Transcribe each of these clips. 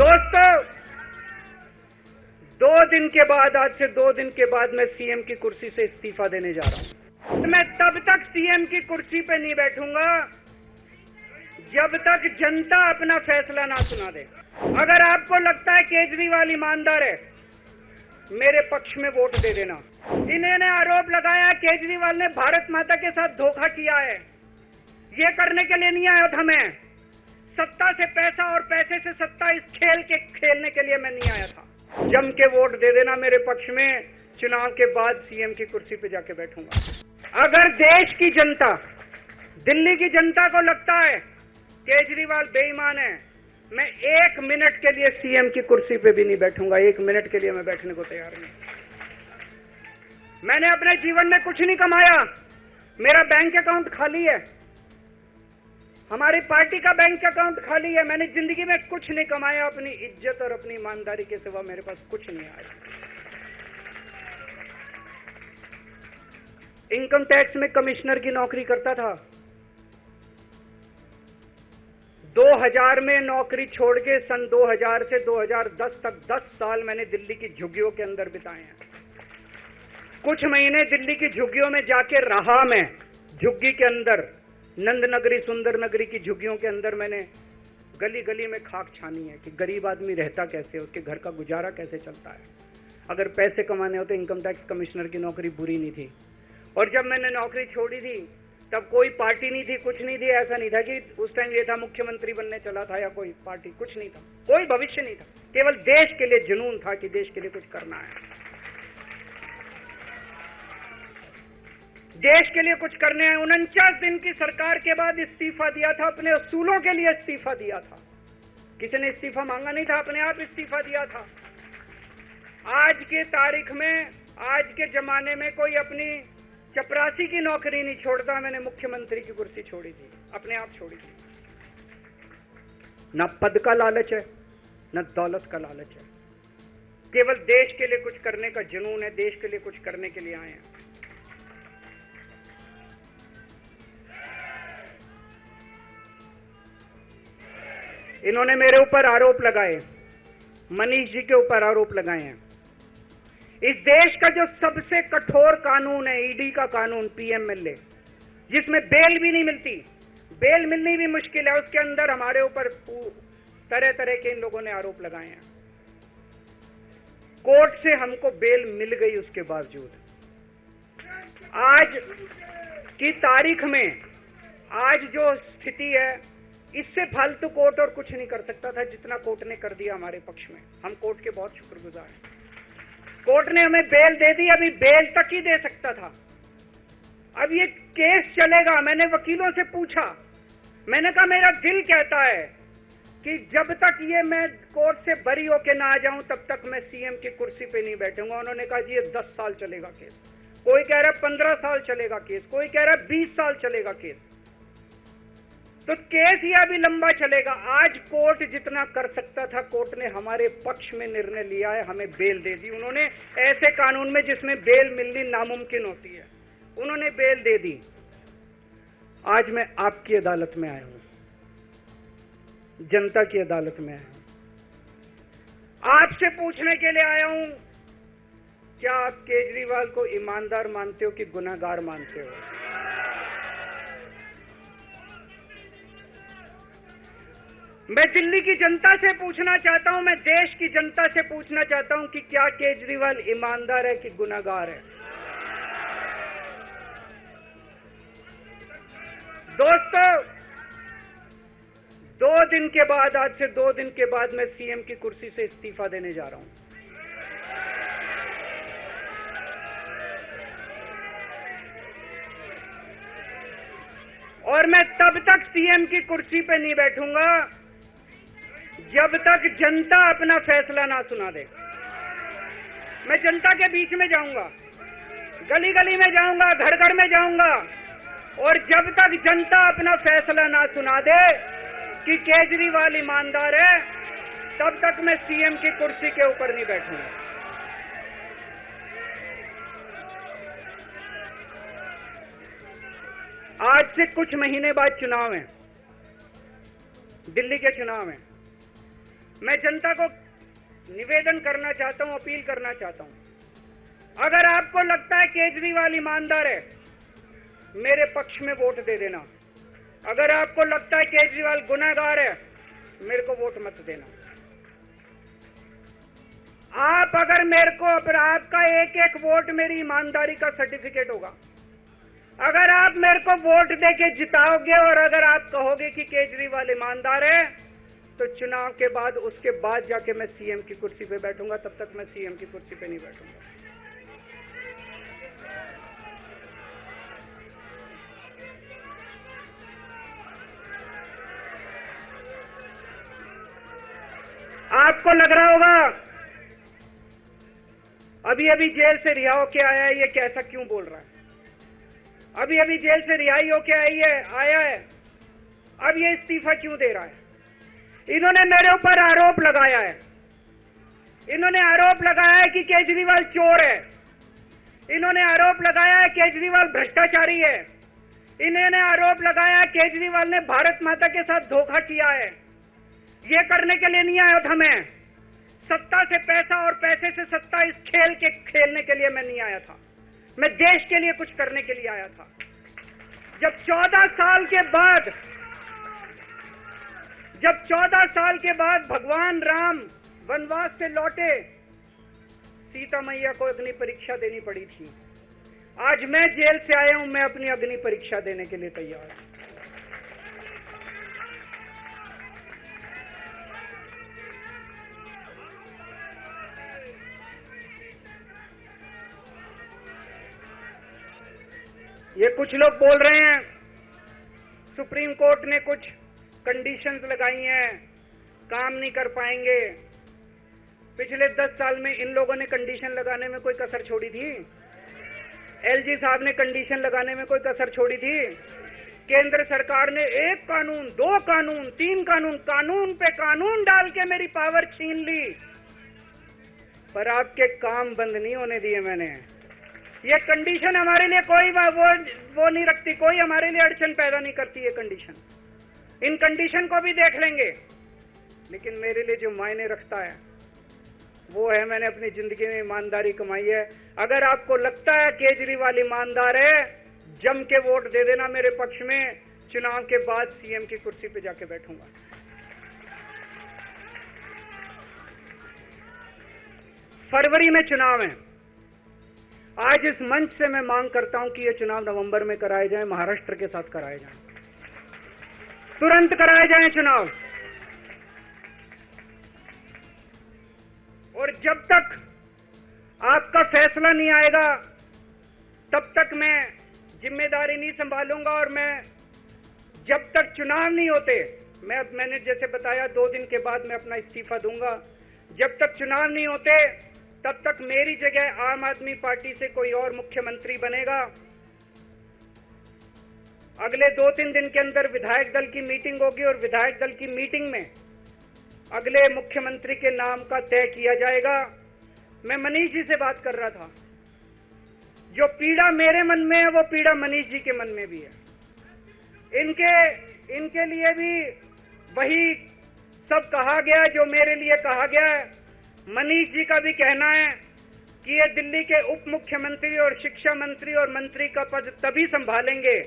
दोस्तों, 2 दिन के बाद, आज से 2 दिन के बाद मैं सीएम की कुर्सी से इस्तीफा देने जा रहा हूं। मैं तब तक सीएम की कुर्सी पे नहीं बैठूंगा जब तक जनता अपना फैसला ना सुना दे। अगर आपको लगता है केजरीवाल ईमानदार है, मेरे पक्ष में वोट दे देना। इन्होंने आरोप लगाया केजरीवाल ने भारत माता के साथ धोखा किया है। ये करने के लिए नहीं आया था मैं, सत्ता से पैसा और पैसे से सत्ता, इस खेल के खेलने के लिए मैं नहीं आया था। जम के वोट दे देना मेरे पक्ष में, चुनाव के बाद सीएम की कुर्सी पे जाके बैठूंगा। अगर देश की जनता, दिल्ली की जनता को लगता है केजरीवाल बेईमान है, मैं 1 मिनट के लिए सीएम की कुर्सी पे भी नहीं बैठूंगा। 1 मिनट के लिए मैं बैठने को तैयार नहीं। मैंने अपने जीवन में कुछ नहीं कमाया, मेरा बैंक अकाउंट खाली है, हमारी पार्टी का बैंक अकाउंट खाली है। मैंने जिंदगी में कुछ नहीं कमाया, अपनी इज्जत और अपनी ईमानदारी के सिवा मेरे पास कुछ नहीं आया। इनकम टैक्स में कमिश्नर की नौकरी करता था, 2000 में नौकरी छोड़ के सन 2000 से 2010 तक 10 साल मैंने दिल्ली की झुग्गियों के अंदर बिताए हैं। कुछ महीने दिल्ली की झुग्गियों में जाके रहा मैं, झुग्गी के अंदर, नंद नगरी, सुंदर नगरी की झुग्गियों के अंदर मैंने गली गली में खाक छानी है कि गरीब आदमी रहता कैसे, उसके घर का गुजारा कैसे चलता है। अगर पैसे कमाने होते, इनकम टैक्स कमिश्नर की नौकरी बुरी नहीं थी। और जब मैंने नौकरी छोड़ी थी तब कोई पार्टी नहीं थी, कुछ नहीं थी। ऐसा नहीं था कि उस टाइम ये था मुख्यमंत्री बनने चला था या कोई पार्टी, कुछ नहीं था, कोई भविष्य नहीं था। केवल देश के लिए जुनून था कि देश के लिए कुछ करना है, देश के लिए कुछ करने हैं। 49 दिन की सरकार के बाद इस्तीफा दिया था, अपने असूलों के लिए इस्तीफा दिया था। किसी ने इस्तीफा मांगा नहीं था, अपने आप इस्तीफा दिया था। आज की तारीख में, आज के जमाने में कोई अपनी चपरासी की नौकरी नहीं छोड़ता। मैंने मुख्यमंत्री की कुर्सी छोड़ी थी, अपने आप छोड़ी थी। न पद का लालच है, न दौलत का लालच है, केवल देश के लिए कुछ करने का जुनून है, देश के लिए कुछ करने के लिए आए हैं। इन्होंने मेरे ऊपर आरोप लगाए, मनीष जी के ऊपर आरोप लगाए हैं। इस देश का जो सबसे कठोर कानून है, ईडी का कानून, पीएमएलए, जिसमें बेल भी नहीं मिलती, बेल मिलनी भी मुश्किल है, उसके अंदर हमारे ऊपर तरह तरह के इन लोगों ने आरोप लगाए हैं। कोर्ट से हमको बेल मिल गई, उसके बावजूद आज की तारीख में, आज जो स्थिति है, इससे फालतू कोर्ट और कुछ नहीं कर सकता था जितना कोर्ट ने कर दिया हमारे पक्ष में। हम कोर्ट के बहुत शुक्रगुजार हैं। कोर्ट ने हमें बेल दे दी, अभी बेल तक ही दे सकता था। अब ये केस चलेगा। मैंने वकीलों से पूछा, मैंने कहा मेरा दिल कहता है कि जब तक ये मैं कोर्ट से बरी होके ना आ जाऊं तब तक मैं सीएम की कुर्सी पे नहीं बैठूंगा। उन्होंने कहा जी ये 10 साल चलेगा केस, कोई कह रहा है 15 साल चलेगा केस, कोई कह रहा है 20 साल चलेगा केस। तो केस ये अभी लंबा चलेगा। आज कोर्ट जितना कर सकता था, कोर्ट ने हमारे पक्ष में निर्णय लिया है, हमें बेल दे दी। उन्होंने ऐसे कानून में जिसमें बेल मिलनी नामुमकिन होती है, उन्होंने बेल दे दी। आज मैं आपकी अदालत में आया हूं, जनता की अदालत में आया हूं, आपसे पूछने के लिए आया हूं, क्या आप केजरीवाल को ईमानदार मानते हो कि गुनहगार मानते हो? मैं दिल्ली की जनता से पूछना चाहता हूं, मैं देश की जनता से पूछना चाहता हूं कि क्या केजरीवाल ईमानदार है कि गुनहगार है? दोस्तों, 2 दिन के बाद, आज से 2 दिन के बाद मैं सीएम की कुर्सी से इस्तीफा देने जा रहा हूं। और मैं तब तक सीएम की कुर्सी पे नहीं बैठूंगा जब तक जनता अपना फैसला ना सुना दे। मैं जनता के बीच में जाऊंगा, गली गली में जाऊंगा, घर घर में जाऊंगा, और जब तक जनता अपना फैसला ना सुना दे कि केजरीवाल ईमानदार है, तब तक मैं सीएम की कुर्सी के ऊपर नहीं बैठूंगा। आज से कुछ महीने बाद चुनाव है, दिल्ली के चुनाव हैं। मैं जनता को निवेदन करना चाहता हूं, अपील करना चाहता हूं, अगर आपको लगता है केजरीवाल ईमानदार है, मेरे पक्ष में वोट दे देना। अगर आपको लगता है केजरीवाल गुनहगार है, मेरे को वोट मत देना। आप अगर मेरे को, आपका एक एक वोट मेरी ईमानदारी का सर्टिफिकेट होगा। अगर आप मेरे को वोट देके जिताओगे और अगर आप कहोगे कि केजरीवाल ईमानदार है, तो चुनाव के बाद, उसके बाद जाके मैं सीएम की कुर्सी पे बैठूंगा। तब तक मैं सीएम की कुर्सी पे नहीं बैठूंगा। आपको लग रहा होगा अभी अभी जेल से रिहा होके आया है, ये कैसा क्यों बोल रहा है? अभी अभी जेल से रिहाई होके आया है, अब ये इस्तीफा क्यों दे रहा है? इन्होंने मेरे ऊपर आरोप लगाया है। इन्होंने आरोप लगाया है कि केजरीवाल चोर है। इन्होंने आरोप लगाया है केजरीवाल भ्रष्टाचारी है। इन्होंने आरोप लगाया है केजरीवाल ने भारत माता के साथ धोखा किया है। ये करने के लिए नहीं आया था मैं। सत्ता से पैसा और पैसे से सत्ता, इस खेल के खेलने के लिए मैं नहीं आया था। मैं देश के लिए कुछ करने के लिए आया था। जब 14 साल के बाद भगवान राम वनवास से लौटे, सीता मैया को अग्नि परीक्षा देनी पड़ी थी। आज मैं जेल से आया हूं, मैं अपनी अग्नि परीक्षा देने के लिए तैयार हूं। ये कुछ लोग बोल रहे हैं सुप्रीम कोर्ट ने कुछ कंडीशंस लगाई हैं, काम नहीं कर पाएंगे। पिछले 10 साल में इन लोगों ने कंडीशन लगाने में कोई कसर छोड़ी थी? एलजी साहब ने कंडीशन लगाने में कोई कसर छोड़ी थी? केंद्र सरकार ने 1 कानून, 2 कानून, 3 कानून, कानून पे कानून डाल के मेरी पावर छीन ली, पर आपके काम बंद नहीं होने दिए मैंने। ये कंडीशन हमारे लिए कोई वो नहीं रखती, कोई हमारे लिए अड़चन पैदा नहीं करती ये कंडीशन। इन कंडीशन को भी देख लेंगे, लेकिन मेरे लिए जो मायने रखता है वो है, मैंने अपनी जिंदगी में ईमानदारी कमाई है। अगर आपको लगता है केजरीवाल ईमानदार है, जम के वोट दे देना मेरे पक्ष में। चुनाव के बाद सीएम की कुर्सी पे जाके बैठूंगा। फरवरी में चुनाव है। आज इस मंच से मैं मांग करता हूं कि ये चुनाव नवंबर में कराए जाएं, महाराष्ट्र के साथ कराए जाएं, तुरंत कराए जाएं चुनाव। और जब तक आपका फैसला नहीं आएगा, तब तक मैं जिम्मेदारी नहीं संभालूंगा। और मैं, जब तक चुनाव नहीं होते, मैंने जैसे बताया 2 दिन के बाद मैं अपना इस्तीफा दूंगा। जब तक चुनाव नहीं होते, तब तक मेरी जगह आम आदमी पार्टी से कोई और मुख्यमंत्री बनेगा। अगले 2-3 दिन के अंदर विधायक दल की मीटिंग होगी और विधायक दल की मीटिंग में अगले मुख्यमंत्री के नाम का तय किया जाएगा। मैं मनीष जी से बात कर रहा था। जो पीड़ा मेरे मन में है, वो पीड़ा मनीष जी के मन में भी है। इनके लिए भी वही सब कहा गया जो मेरे लिए कहा गया है। मनीष जी का भी कहना है कि ये दिल्ली के उप मुख्यमंत्री और शिक्षा मंत्री और मंत्री का पद तभी संभालेंगे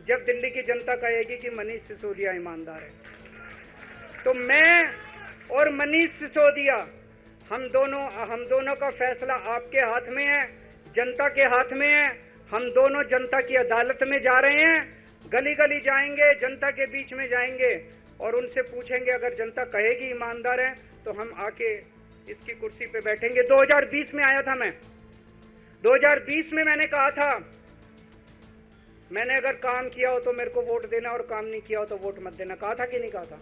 जब दिल्ली की जनता कहेगी कि मनीष सिसोदिया ईमानदार है। तो मैं और मनीष सिसोदिया, हम दोनों का फैसला आपके हाथ में है, जनता के हाथ में है। हम दोनों जनता की अदालत में जा रहे हैं, गली गली जाएंगे, जनता के बीच में जाएंगे और उनसे पूछेंगे। अगर जनता कहेगी ईमानदार है, तो हम आके इसकी कुर्सी पे बैठेंगे। 2020 में आया था मैं। 2020 में मैंने कहा था, मैंने अगर काम किया हो तो मेरे को वोट देना और काम नहीं किया हो तो वोट मत देना। कहा था कि नहीं कहा था?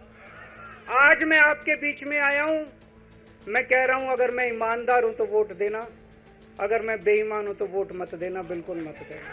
आज मैं आपके बीच में आया हूं, मैं कह रहा हूं अगर मैं ईमानदार हूं तो वोट देना, अगर मैं बेईमान हूं तो वोट मत देना, बिल्कुल मत देना।